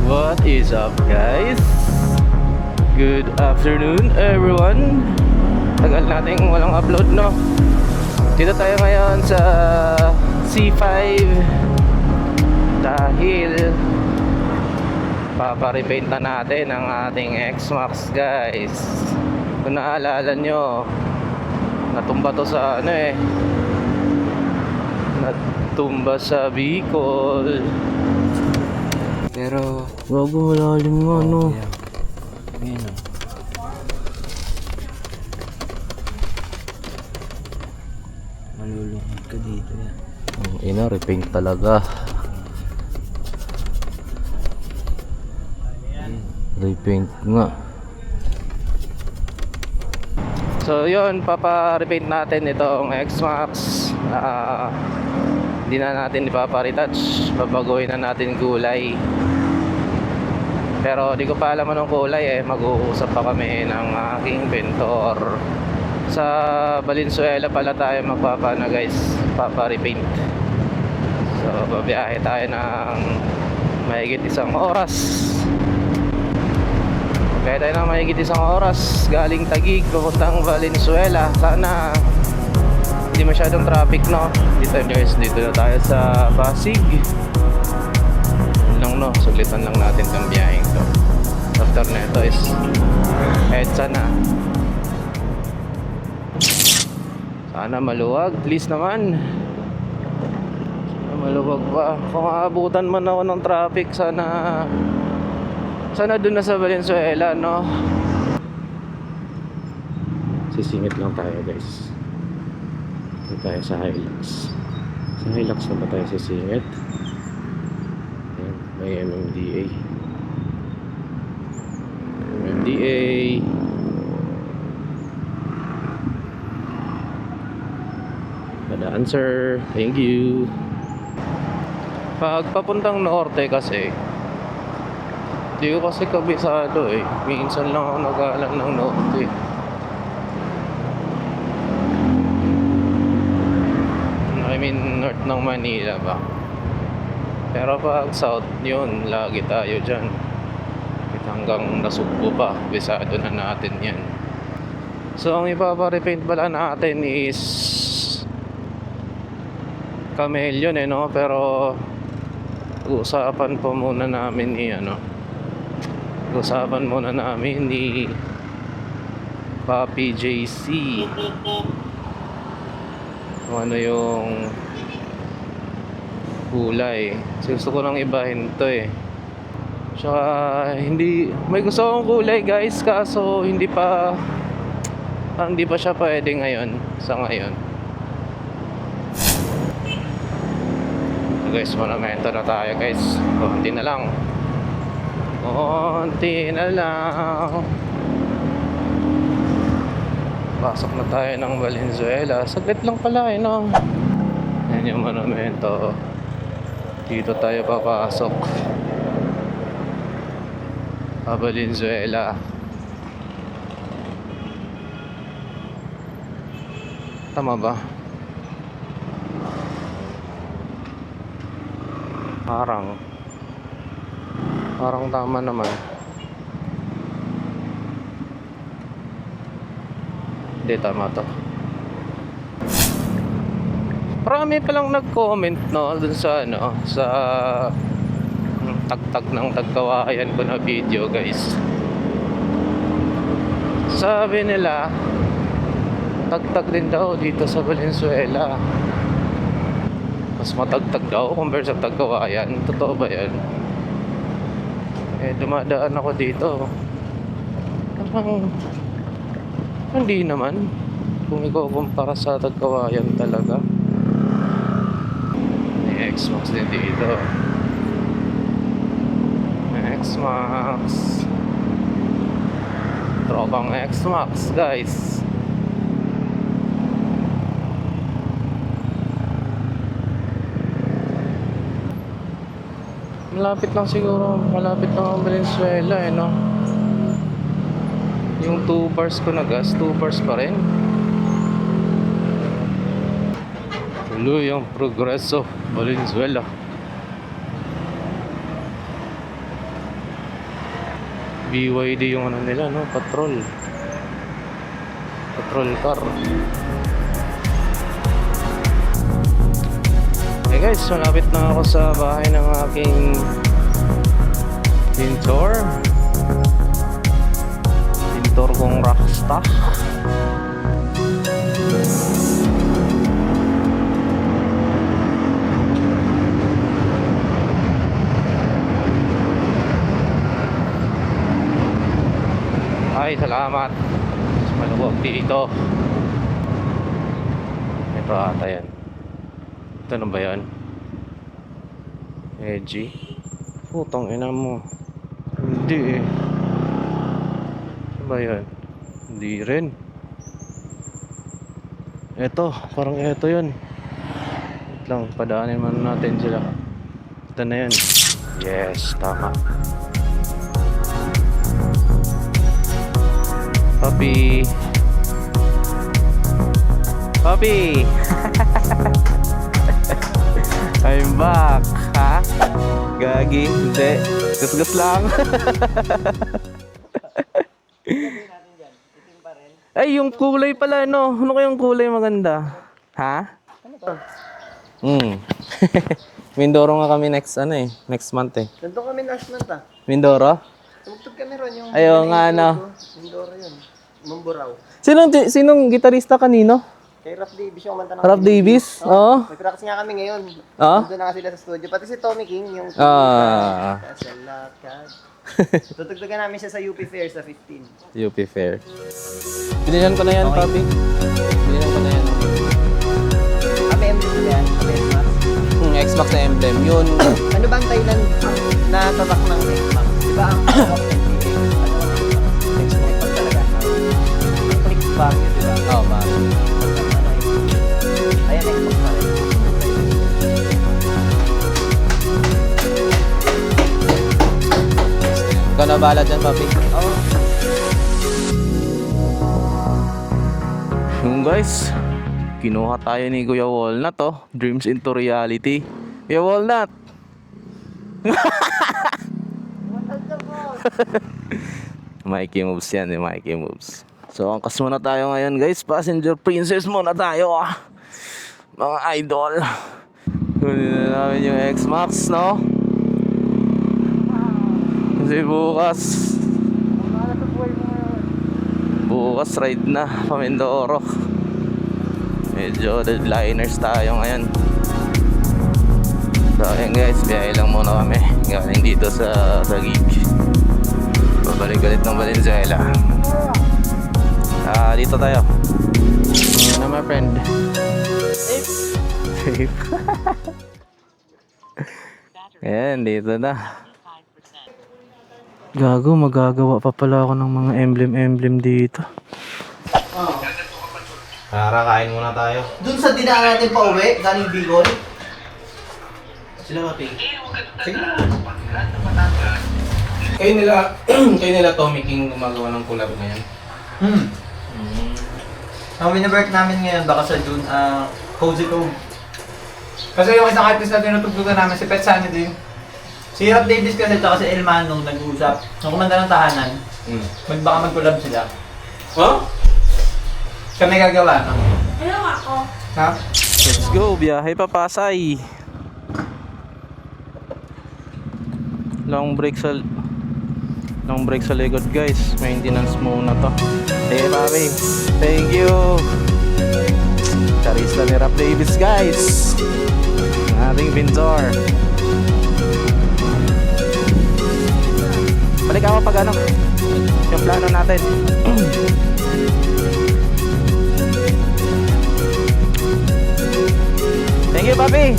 What is up, guys? Good afternoon, everyone. Tagal nating walang upload, no? Dito tayo ngayon sa C5 dahil paparepaint na natin ang ating X-Max, guys. Kung naalala nyo, natumba to sa natumba sa Bicol. Pero Bago malalim nga, no? Ayan o. Malulungkot ka dito yan. Ang ina, repaint talaga. Repaint nga. So yun, papa-repaint natin itong X-Max. Hindi na natin ipapa-retouch. Babaguhin na natin kulay. Pero di ko pa alam anong kulay mag-uusap pa kami ng aking inventor. Sa Valenzuela pala tayo magpapana, guys. Papa-repaint. So babiyahe tayo ng mahigit isang oras. Kaya tayo ng mahigit isang oras galing Taguig papuntang Valenzuela. Sana hindi masyadong traffic, no? Dito guys, dito na tayo sa Pasig. Yun lang, no? Suglitan lang natin itong biyaheng to. After na ito is EDSA na. Sana maluwag, please naman. Sana maluwag pa. Kung aabutan man ako ng traffic, sana dun na sa Valenzuela, no? Sisingit lang tayo, guys. Dito tayo sa Hilux. Sa Hilux na ba tayo sisingit? Ayan, may MMDA. MMDA. Padaan, sir. Thank you. Pag papuntang norte kasi, di ko kasi kabisado minsan lang ako nag-aalam ng norte. I mean north ng Manila ba. Pero pag south yun, lagi tayo dyan. Hanggang Nasugbo pa, bisado na natin yan. So ang ipapa-repaint pala natin is Chameleon no? Pero usapan po muna namin usapan muna namin ni Papi JC kung ano yung kulay. Gusto ko nang ibahin to Tsaka hindi, may gusto akong kulay, guys, kaso hindi pa siya pwede ngayon, sa ngayon. So guys, monumento na tayo, guys. Konti na lang. Pasok na tayo ng Valenzuela. Saglit lang pala no? Yan yung monumento. Dito tayo papasok. Valenzuela. Tama ba? Parang tama naman. Hindi, tama to. Marami palang nag-comment dun sa sa tagtag ng Tagkawayan ko na video, guys. Sabi nila tagtag din daw dito sa Valenzuela. Mas matagtag daw compare sa Tagkawayan. Totoo ba yan? Dumadaan ako dito. Parang hindi naman kung ikukumpara sa Tagkawayan talaga. May X-Max din dito. X-Max. Tropang X-Max, guys. Malapit lang ang Valenzuela no? Yung 2 bars ko na gas, 2 bars pa rin. Tuloy ang progreso, Valenzuela. BYD yung ano nila, no? Patrol car. Hey guys, malapit na ako sa bahay ng aking pintor kong rockstock. Ay, salamat. Maluwag dito. Ito ata yan. Ito na ba yan? Edgy. Putang ina mo. Hindi eh. Ano ba yan? Hindi rin. Ito, parang ito yun. Wait lang, padaanin man natin sila. Ito na yan. Yes, tama. Papi. Papi. I'm back. Ha? Gagi. Hindi. Gus-gus lang. Ay, yung kulay pala, no? Ano kayong kulay maganda? Ha? Ano to? Mindoro nga kami next month eh. Nandun kami last month ah. Mindoro? Tumugtog kami ron yung... Ayaw nga, ano. Mindoro yun. Mamburaw. Sinong gitarista kanino? Kay Raf Davis yung kumanta ng... Ralph Davis? Oo. Nag-practice nga kami ngayon. Oo? Nandun na nga sila sa studio. Pati si Tommy King yung... Kasalakad. Tutugtugan namin siya sa UP Fair sa 15. UP Fair. Binilihan ko na yan, papi. Binilihan ko na yan. May emblem ba yan? May Xmax? Xbox na emblem. Yun. Ano ba ang Thailand na tabak ng Xmax? Diba ang tabak ng Xmax talaga? Ang click bagyo, diba? Oo, papi. Ayan, Xbox na rin. Ikaw na bahala dyan, papi. Oo. Yung guys, kinuha tayo ni Kuya Walnut, oh. Dreams into reality. Kuya Walnut! Mikey moves yan, Mikey moves. So, angkas muna tayo ngayon, guys. Passenger princess muna tayo, ah. Mga idol. Kunin na namin yung X-Max, no? Kasi bukas ride na Pamindoro. Medyo deadliners tayo ngayon. So ayun guys, biyahe lang muna kami galing dito sa Taguig. Babalik ulit ng Valenzuela. Dito tayo. Ano my friend? Safe. Ayan, dito na. Gago, magagawa pa pala ako ng mga emblem dito. Tara, kain muna tayo. Dun sa dinaan natin pa uwi, galing Bicol. Sila mati. Sige. Kayo nila Tommy King gumagawa ng collab ngayon. Ang winawork namin ngayon, baka sa June, Cozy Cove. Kasi yung isang artist na tinutugtugan namin, si Pet Sunny din. Si Rap Davis kasi at si Elmano nag-uusap. Nung kumanda ng tahanan, baka mag-collab sila. Oh? Kami gagawa, no? Ayaw ako. Ha? Let's go, biyahe pa Pasay. Long break sa likod guys. Maintenance muna to. Hey papi, thank you. Charista ni Rap Davis guys. Ang ating pintor. Balik ako pag ano yung plano natin. Thank you papi.